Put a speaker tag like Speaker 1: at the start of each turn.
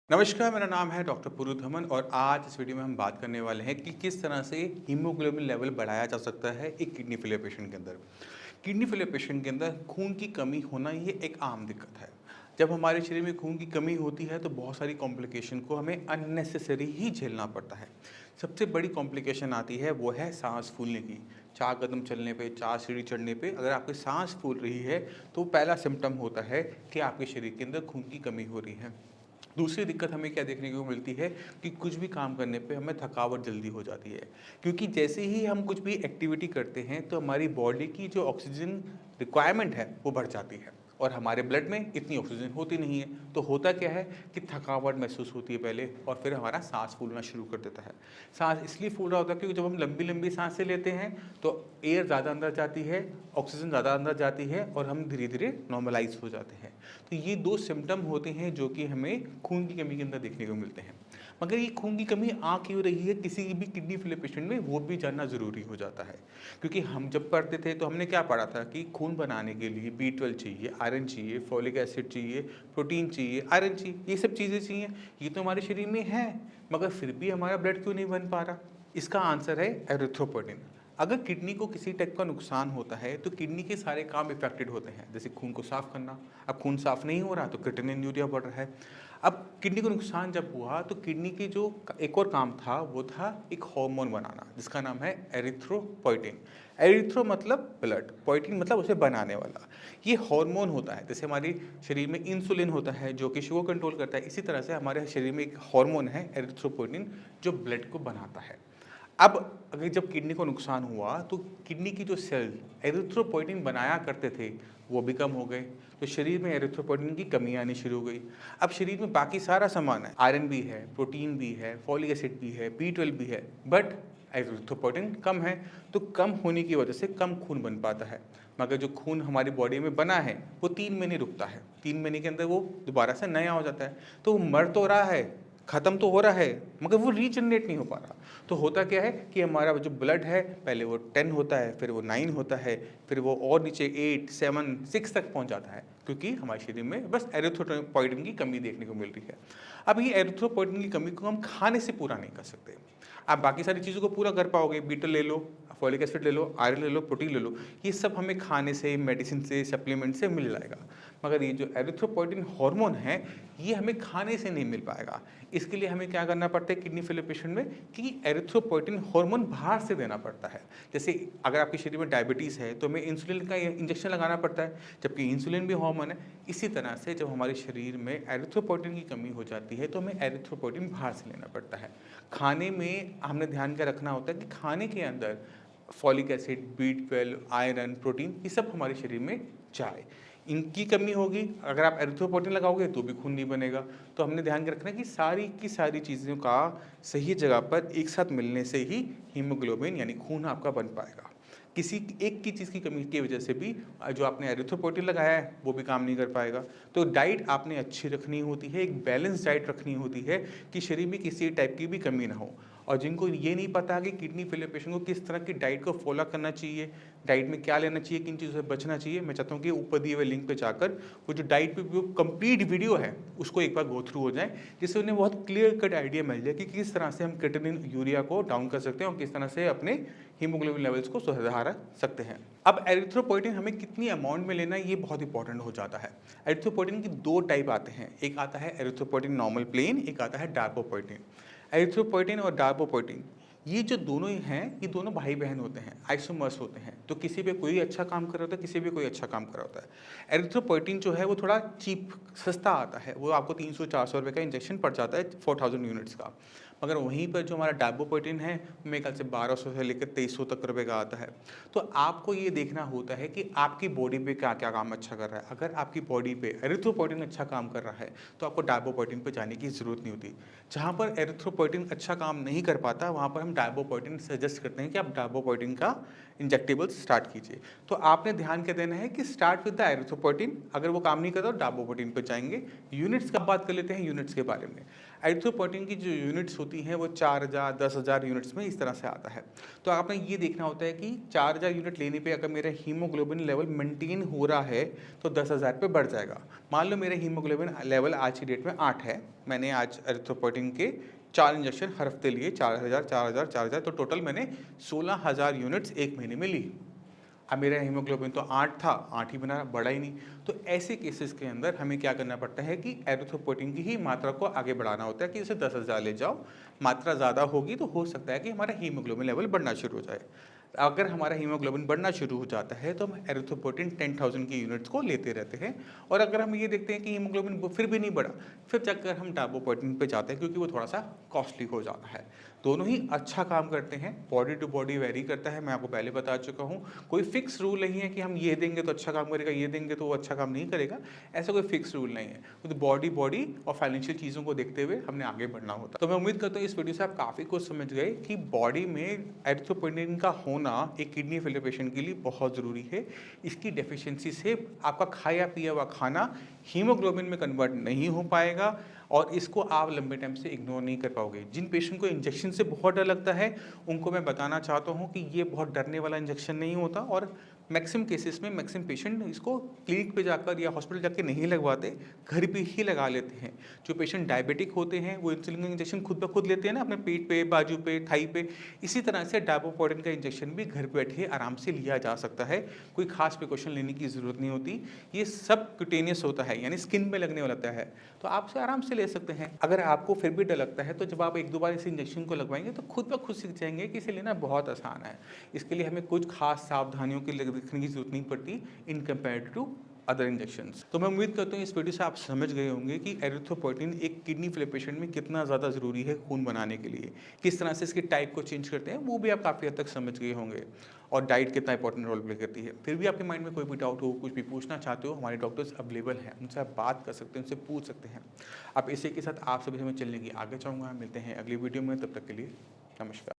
Speaker 1: नमस्कार, मेरा नाम है डॉक्टर पुरुधमन और आज इस वीडियो में हम बात करने वाले हैं कि किस तरह से हीमोग्लोबिन लेवल बढ़ाया जा सकता है एक किडनी फेलियर पेशेंट के अंदर। किडनी फेलियर पेशेंट के अंदर खून की कमी होना ये एक आम दिक्कत है। जब हमारे शरीर में खून की कमी होती है तो बहुत सारी कॉम्प्लिकेशन को हमें अननेसेसरी ही झेलना पड़ता है। सबसे बड़ी कॉम्प्लिकेशन आती है वो है सांस फूलने की। 4 कदम चलने पे, 4 सीढ़ी चढ़ने पे अगर आपकी सांस फूल रही है तो पहला सिम्पटम होता है कि आपके शरीर के अंदर खून की कमी हो रही है। दूसरी दिक्कत हमें क्या देखने को मिलती है कि कुछ भी काम करने पे हमें थकावट जल्दी हो जाती है, क्योंकि जैसे ही हम कुछ भी एक्टिविटी करते हैं तो हमारी बॉडी की जो ऑक्सीजन रिक्वायरमेंट है वो बढ़ जाती है और हमारे ब्लड में इतनी ऑक्सीजन होती नहीं है। तो होता क्या है कि थकावट महसूस होती है पहले और फिर हमारा सांस फूलना शुरू कर देता है। सांस इसलिए फूल रहा होता है क्योंकि जब हम लंबी लंबी सांसें लेते हैं तो एयर ज़्यादा अंदर जाती है, ऑक्सीजन ज़्यादा अंदर जाती है और हम धीरे धीरे नॉर्मलाइज हो जाते हैं। तो ये 2 सिम्पटम होते हैं जो कि हमें खून की कमी के अंदर देखने को मिलते हैं। मगर ये खून की कमी आ क्यों रही है किसी भी किडनी फेलियर पेशेंट में, वो भी जानना ज़रूरी हो जाता है। क्योंकि हम जब पढ़ते थे तो हमने क्या पढ़ा था कि खून बनाने के लिए B12 चाहिए, आयरन चाहिए, फॉलिक एसिड चाहिए, प्रोटीन चाहिए, आयरन चाहिए, ये सब चीज़ें चाहिए। ये तो हमारे शरीर में है, मगर फिर भी हमारा ब्लड क्यों नहीं बन पा रहा? इसका आंसर है एरिथ्रोपोइटिन। अगर किडनी को किसी टाइप का नुकसान होता है तो किडनी के सारे काम इफेक्टेड होते हैं, जैसे खून को साफ करना। अब खून साफ नहीं हो रहा तो क्रिएटिनिन यूरिया बढ़ रहा है। अब किडनी को नुकसान जब हुआ तो किडनी की जो एक और काम था वो था एक हार्मोन बनाना जिसका नाम है एरिथ्रोपोइटिन। एरिथ्रो मतलब ब्लड, पोइटिन मतलब उसे बनाने वाला। ये हार्मोन होता है, जैसे हमारे शरीर में इंसुलिन होता है जो कि शुगर कंट्रोल करता है, इसी तरह से हमारे शरीर में एक हार्मोन है एरिथ्रोपोइटिन जो ब्लड को बनाता है। अब अगर जब किडनी को नुकसान हुआ तो किडनी की जो सेल एरिथ्रोपोइटिन बनाया करते थे वो भी कम हो गए, तो शरीर में एरिथ्रोपोइटिन की कमी आनी शुरू हो गई। अब शरीर में बाकी सारा सामान है, आयरन भी है, प्रोटीन भी है, फॉलिक एसिड भी है, B12 भी है, बट एरिथ्रोपोइटिन कम है। तो कम होने की वजह से कम खून बन पाता है। मगर जो खून हमारी बॉडी में बना है वो 3 महीने रुकता है, 3 महीने के अंदर वो दोबारा से नया हो जाता है। तो वो मर तो रहा है, ख़त्म तो हो रहा है, मगर वो रीजनरेट नहीं हो पा रहा। तो होता क्या है कि हमारा जो ब्लड है पहले वो 10 होता है, फिर वो 9 होता है, फिर वो और नीचे 8, 7, 6 तक पहुंच जाता है, क्योंकि हमारे शरीर में बस एरिथ्रोपोइटिन की कमी देखने को मिल रही है। अब ये एरिथ्रोपोइटिन की कमी को हम खाने से पूरा नहीं कर सकते। आप बाकी सारी चीज़ों को पूरा कर पाओगे, बीटल ले लो, फॉलिक एसिड ले लो, आयरन ले लो, प्रोटीन ले लो, ये सब हमें खाने से, मेडिसिन से, सप्लीमेंट से मिल जाएगा। मगर ये जो एरिथ्रोपोइटिन हार्मोन है ये हमें खाने से नहीं मिल पाएगा। इसके लिए हमें क्या करना पड़ता है किडनी फेलियर पेशेंट में कि एरिथ्रोपोइटिन हार्मोन बाहर से देना पड़ता है। जैसे अगर आपके शरीर में डायबिटीज़ है तो हमें इंसुलिन का इंजेक्शन लगाना पड़ता है, जबकि इंसुलिन भी हार्मोन है। इसी तरह से जब हमारे शरीर में एरिथ्रोपोइटिन की कमी हो जाती है तो हमें एरिथ्रोपोइटिन बाहर से लेना पड़ता है। खाने में हमने ध्यान क्या रखना होता है कि खाने के अंदर folic acid, B12, iron, protein, ये सब हमारे शरीर में जाए। इनकी कमी होगी, अगर आप एरिथ्रोपोइटिन लगाओगे तो भी खून नहीं बनेगा। तो हमने ध्यान के रखना है कि सारी की सारी चीज़ों का सही जगह पर एक साथ मिलने से ही हीमोग्लोबिन यानी खून आपका बन पाएगा। किसी एक की चीज़ की कमी की वजह से भी जो आपने एरिथ्रोपोइटिन लगाया है वो भी काम नहीं कर पाएगा। तो डाइट आपने अच्छी रखनी होती है, एक बैलेंस डाइट रखनी होती है कि शरीर में किसी टाइप की भी कमी ना हो। और जिनको ये नहीं पता कि किडनी फेलियर पेशेंट को किस तरह की डाइट को फॉलो करना चाहिए, डाइट में क्या लेना चाहिए, किन चीज़ों से बचना चाहिए, मैं चाहता हूँ कि ऊपर दिए हुए लिंक पे जाकर वो जो डाइट पे जो कंप्लीट वीडियो है उसको एक बार गो थ्रू हो जाए, जिससे उन्हें बहुत क्लियर कट आइडिया मिल जाए कि किस तरह से हम क्रिएटिनिन यूरिया को डाउन कर सकते हैं और किस तरह से अपने हीमोग्लोबिन लेवल्स को सुधार सकते हैं। अब एरिथ्रोपोइटिन हमें कितनी अमाउंट में लेना है ये बहुत इंपॉर्टेंट हो जाता है। एरिथ्रोपोइटिन की 2 टाइप आते हैं, एक आता है एरिथ्रोपोइटिन नॉर्मल प्लेन, एक आता है डार्पोपोइटिन। एरिथ्रोपोइटिन और डार्पोपोइटिन ये जो दोनों ही हैं ये दोनों भाई बहन होते हैं, आइसोमर्स होते हैं। तो किसी पे कोई अच्छा काम कर रहा होता है, किसी पे कोई अच्छा काम कर रहा होता है। एरिथ्रोपोइटिन जो है वो थोड़ा चीप, सस्ता आता है, वो आपको 300-400 रुपये का इंजेक्शन पड़ जाता है 4000 यूनिट्स का। मगर वहीं पर जो हमारा डार्पोपोइटिन है मेरे ख्याल से 1200 से लेकर 2300 तक रुपये का आता है। तो आपको ये देखना होता है कि आपकी बॉडी पे क्या क्या काम अच्छा कर रहा है। अगर आपकी बॉडी पे एरिथ्रोपोइटिन अच्छा काम कर रहा है तो आपको डार्पोपोइटिन पर जाने की ज़रूरत नहीं होती। जहाँ पर एरिथ्रोपोइटिन अच्छा काम नहीं कर पाता वहाँ पर हम डार्पोपोइटिन सजेस्ट करते हैं कि आप डार्पोपोइटिन का इंजेक्टेबल्स स्टार्ट कीजिए। तो आपने ध्यान क्या देना है कि स्टार्ट विद द एरिथ्रोपोइटिन, अगर वो काम नहीं करता तो डार्पोपोइटिन पर जाएंगे। यूनिट्स का बात कर लेते हैं, यूनिट्स के बारे में। एरिथ्रोपोइटिन की जो यूनिट्स होती हैं वो 4000 10,000 यूनिट्स में इस तरह से आता है। तो आपने ये देखना होता है कि 4000 यूनिट लेने पे अगर मेरा हीमोग्लोबिन लेवल मेंटेन हो रहा है तो 10,000 पे बढ़ जाएगा। मान लो मेरा हीमोग्लोबिन लेवल आज की डेट में 8 है, मैंने आज एरिथ्रोपोइटिन के 4 इंजेक्शन हर हफ्ते लिए, 4000 4000 4000, तो टोटल मैंने 16,000 यूनिट्स 1 महीने में ली। अब मेरा हीमोग्लोबिन तो 8 था, 8 ही बना, बढ़ा ही नहीं। तो ऐसे केसेस के अंदर हमें क्या करना पड़ता है कि एरिथ्रोपोइटिन की ही मात्रा को आगे बढ़ाना होता है कि इसे 10,000 ले जाओ। मात्रा ज़्यादा होगी तो हो सकता है कि हमारा हीमोग्लोबिन लेवल बढ़ना शुरू हो जाए। अगर हमारा हीमोग्लोबिन बढ़ना शुरू हो जाता है तो हम एरिथ्रोपोइटिन 10,000 की यूनिट्स को लेते रहते हैं। और अगर हम ये देखते हैं कि हीमोग्लोबिन फिर भी नहीं बढ़ा, फिर जाकर हम डायबोपोइटिन पे जाते हैं, क्योंकि वो थोड़ा सा कॉस्टली हो जाता है। दोनों ही अच्छा काम करते हैं, बॉडी टू बॉडी वेरी करता है, मैं आपको पहले बता चुका हूँ। कोई फिक्स रूल नहीं है कि हम ये देंगे तो अच्छा काम करेगा, ये देंगे तो वो अच्छा काम नहीं करेगा, ऐसा कोई फिक्स रूल नहीं है। तो बॉडी और फाइनेंशियल चीज़ों को देखते हुए हमने आगे बढ़ना होता है। तो मैं उम्मीद करता हूँ इस वीडियो से आप काफ़ी कुछ समझ गए कि बॉडी में एरिथ्रोपोइटिन का होना एक किडनी फेलियर पेशेंट के लिए बहुत ज़रूरी है। इसकी डेफिशिएंसी से आपका खाया पिया हुआ खाना हीमोग्लोबिन में कन्वर्ट नहीं हो पाएगा और इसको आप लंबे टाइम से इग्नोर नहीं कर पाओगे। जिन पेशेंट को इंजेक्शन से बहुत डर लगता है उनको मैं बताना चाहता हूँ कि ये बहुत डरने वाला इंजेक्शन नहीं होता और मैक्सिमम केसेस में मैक्सिमम पेशेंट इसको क्लिनिक पे जाकर या हॉस्पिटल जाके नहीं लगवाते, घर पे ही लगा लेते हैं। जो पेशेंट डायबिटिक होते हैं वो इंसुलिन का इंजेक्शन खुद ब खुद लेते हैं ना, अपने पेट पे, बाजू पे, थाई पे। इसी तरह से डायबोपोइटिन का इंजेक्शन भी घर पे बैठे आराम से लिया जा सकता है, कोई खास प्रिकॉशन लेने की ज़रूरत नहीं होती। ये सब क्यूटेनियस होता है, यानी स्किन में लगने वाला होता है, तो आप उसे आराम से ले सकते हैं। अगर आपको फिर भी डर लगता है तो जब आप 1-2 बार इस इंजेक्शन को लगवाएंगे तो खुद ब खुद सीख जाएंगे कि इसे लेना बहुत आसान है। इसके लिए हमें कुछ खास सावधानियों की रखने की जरूरत नहीं पड़ती in compare to other injections. तो मैं उम्मीद करता हूँ इस वीडियो से आप समझ गए होंगे कि एरिथ्रोपोइटिन एक किडनी फेलियर पेशेंट में कितना ज़्यादा ज़रूरी है खून बनाने के लिए, किस तरह से इसके टाइप को चेंज करते हैं वो भी आप काफ़ी हद तक समझ गए होंगे, और डाइट कितना इंपॉर्टेंट रोल प्ले करती है। फिर भी आपके माइंड में कोई भी डाउट हो, कुछ भी पूछना चाहते हो, हमारे डॉक्टर्स अवेलेबल हैं, उनसे आप बात कर सकते हैं, उनसे पूछ सकते हैं। अब इसी के साथ आप सभी से मैं चलने की आगे चाहूँगा। मिलते हैं अगली वीडियो में, तब तक के लिए नमस्कार।